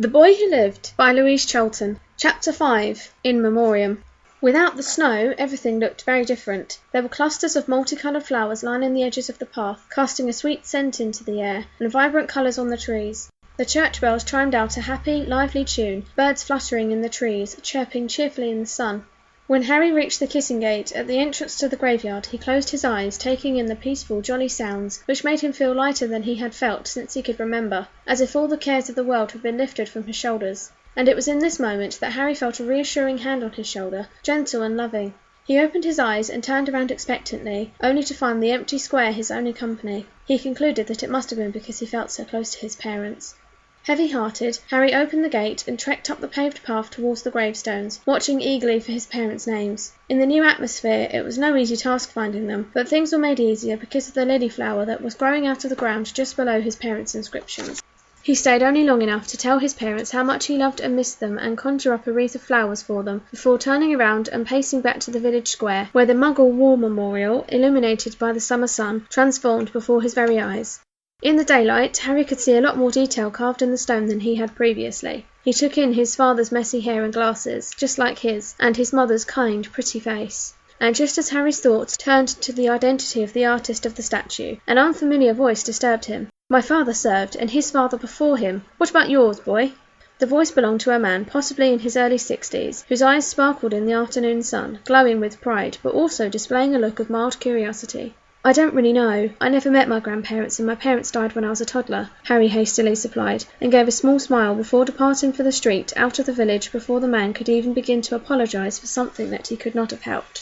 The Boy Who Lived by Louise Cholton. Chapter 5. In Memoriam. Without the snow, everything looked very different. There were clusters of multicoloured flowers lining the edges of the path, casting a sweet scent into the air, and vibrant colours on the trees. The church bells chimed out a happy, lively tune, birds fluttering in the trees, chirping cheerfully in the sun. When Harry reached the kissing gate at the entrance to the graveyard, he closed his eyes, taking in the peaceful, jolly sounds, which made him feel lighter than he had felt since he could remember, as if all the cares of the world had been lifted from his shoulders. And it was in this moment that Harry felt a reassuring hand on his shoulder, gentle and loving. He opened his eyes and turned around expectantly, only to find the empty square his only company. He concluded that it must have been because he felt so close to his parents. Heavy-hearted, Harry opened the gate and trekked up the paved path towards the gravestones, watching eagerly for his parents' names. In the new atmosphere, it was no easy task finding them, but things were made easier because of the lily flower that was growing out of the ground just below his parents' inscriptions. He stayed only long enough to tell his parents how much he loved and missed them and conjure up a wreath of flowers for them, before turning around and pacing back to the village square, where the Muggle War Memorial, illuminated by the summer sun, transformed before his very eyes. In the daylight, Harry could see a lot more detail carved in the stone than he had previously. He took in his father's messy hair and glasses, just like his, and his mother's kind, pretty face. And just as Harry's thoughts turned to the identity of the artist of the statue, an unfamiliar voice disturbed him. "My father served, and his father before him. What about yours, boy?" The voice belonged to a man, possibly in his early 60s, whose eyes sparkled in the afternoon sun, glowing with pride, but also displaying a look of mild curiosity. "I don't really know. I never met my grandparents, and my parents died when I was a toddler," Harry hastily supplied, and gave a small smile before departing for the street out of the village before the man could even begin to apologise for something that he could not have helped.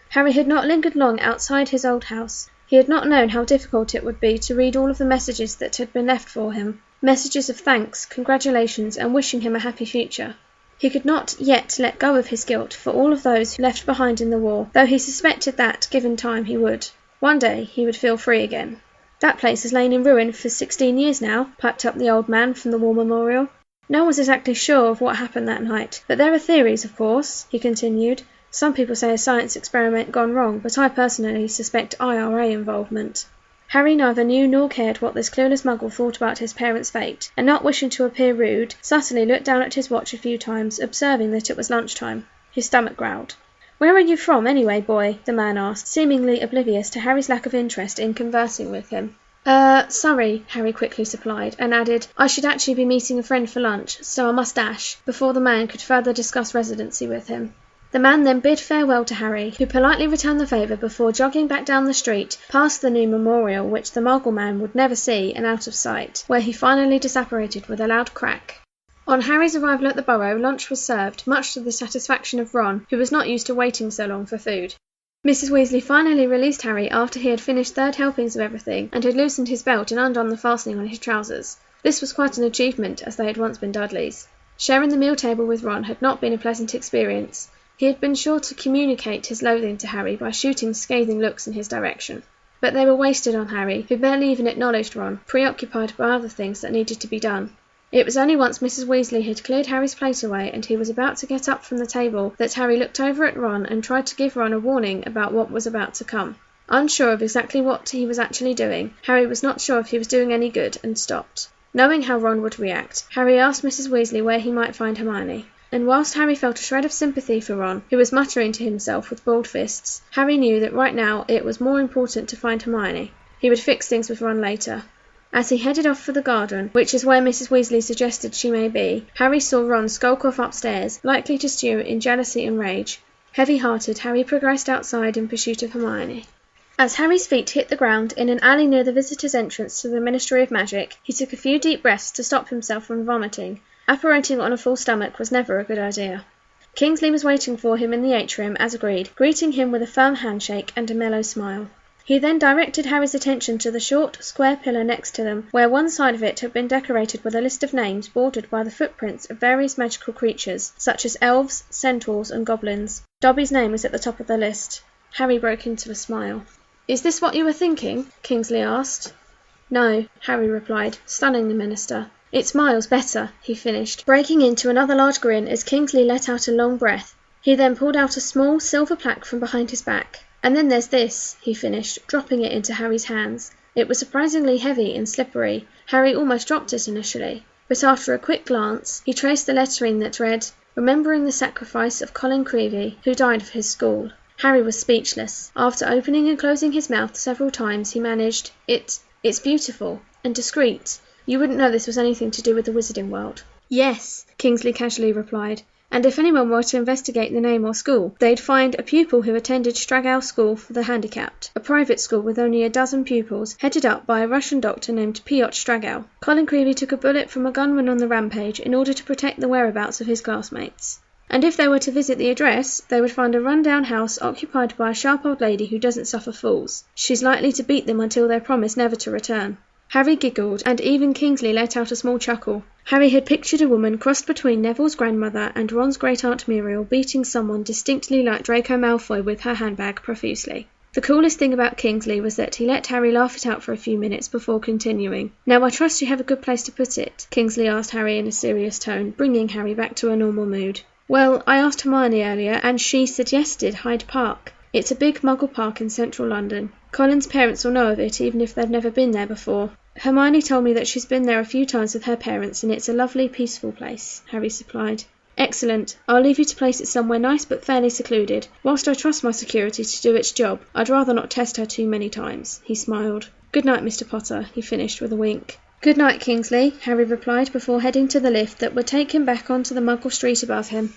Harry had not lingered long outside his old house. He had not known how difficult it would be to read all of the messages that had been left for him, messages of thanks, congratulations, and wishing him a happy future. He could not yet let go of his guilt for all of those left behind in the war, though he suspected that, given time, he would. One day he would feel free again. "That place has lain in ruin for 16 years now," piped up the old man from the war memorial. "No one's exactly sure of what happened that night, but there are theories, of course," he continued. "Some people say a science experiment gone wrong, but I personally suspect IRA involvement." Harry neither knew nor cared what this clueless muggle thought about his parents' fate, and not wishing to appear rude, subtly looked down at his watch a few times, observing that it was lunchtime. His stomach growled. "Where are you from, anyway, boy?" the man asked, seemingly oblivious to Harry's lack of interest in conversing with him. Sorry," Harry quickly supplied, and added, "I should actually be meeting a friend for lunch, so I must dash," before the man could further discuss residency with him. The man then bid farewell to Harry, who politely returned the favour before jogging back down the street, past the new memorial which the Muggle man would never see, and out of sight, where he finally disapparated with a loud crack. On Harry's arrival at the Burrow, lunch was served, much to the satisfaction of Ron, who was not used to waiting so long for food. Mrs. Weasley finally released Harry after he had finished 3rd helpings of everything, and had loosened his belt and undone the fastening on his trousers. This was quite an achievement, as they had once been Dudleys. Sharing the meal table with Ron had not been a pleasant experience. He had been sure to communicate his loathing to Harry by shooting scathing looks in his direction. But they were wasted on Harry, who barely even acknowledged Ron, preoccupied by other things that needed to be done. It was only once Mrs. Weasley had cleared Harry's plate away and he was about to get up from the table that Harry looked over at Ron and tried to give Ron a warning about what was about to come. Unsure of exactly what he was actually doing, Harry was not sure if he was doing any good, and stopped. Knowing how Ron would react, Harry asked Mrs. Weasley where he might find Hermione. And whilst Harry felt a shred of sympathy for Ron, who was muttering to himself with balled fists, Harry knew that right now it was more important to find Hermione. He would fix things with Ron later. As he headed off for the garden, which is where Mrs. Weasley suggested she may be, Harry saw Ron skulk off upstairs, likely to stew in jealousy and rage. Heavy-hearted, Harry progressed outside in pursuit of Hermione. As Harry's feet hit the ground in an alley near the visitors' entrance to the Ministry of Magic, he took a few deep breaths to stop himself from vomiting. Apparating on a full stomach was never a good idea. Kingsley was waiting for him in the atrium, as agreed, greeting him with a firm handshake and a mellow smile. He then directed Harry's attention to the short, square pillar next to them, where one side of it had been decorated with a list of names bordered by the footprints of various magical creatures, such as elves, centaurs, and goblins. Dobby's name was at the top of the list. Harry broke into a smile. "Is this what you were thinking?" Kingsley asked. "No," Harry replied, stunning the minister. "It's miles better," he finished, breaking into another large grin as Kingsley let out a long breath. He then pulled out a small silver plaque from behind his back. "And then there's this," he finished, dropping it into Harry's hands. It was surprisingly heavy and slippery. Harry almost dropped it initially. but after a quick glance he traced the lettering that read, "Remembering the sacrifice of Colin Creevey, who died for his school." Harry was speechless. After opening and closing his mouth several times he managed, It's beautiful. And discreet. You wouldn't know this was anything to do with the wizarding world." "Yes," Kingsley casually replied. "And if anyone were to investigate the name or school, they'd find a pupil who attended Stragow School for the Handicapped, a private school with only a dozen pupils, headed up by a Russian doctor named Pyotr Stragow. Colin Creevey took a bullet from a gunman on the rampage in order to protect the whereabouts of his classmates. And if they were to visit the address, they would find a run-down house occupied by a sharp old lady who doesn't suffer fools. She's likely to beat them until they promise never to return." Harry giggled, and even Kingsley let out a small chuckle. Harry had pictured a woman crossed between Neville's grandmother and Ron's great-aunt Muriel beating someone distinctly like Draco Malfoy with her handbag profusely. The coolest thing about Kingsley was that he let Harry laugh it out for a few minutes before continuing. "Now I trust you have a good place to put it?" Kingsley asked Harry in a serious tone, bringing Harry back to a normal mood. "Well, I asked Hermione earlier, and she suggested Hyde Park. It's a big Muggle park in central London. Colin's parents will know of it even if they've never been there before. Hermione told me that she's been there a few times with her parents, and it's a lovely, peaceful place," Harry supplied. "Excellent. I'll leave you to place it somewhere nice but fairly secluded. Whilst I trust my security to do its job, I'd rather not test her too many times." He smiled. "Good night, Mr. Potter," he finished with a wink. "Good night, Kingsley," Harry replied before heading to the lift that would take him back onto the Muggle street above him.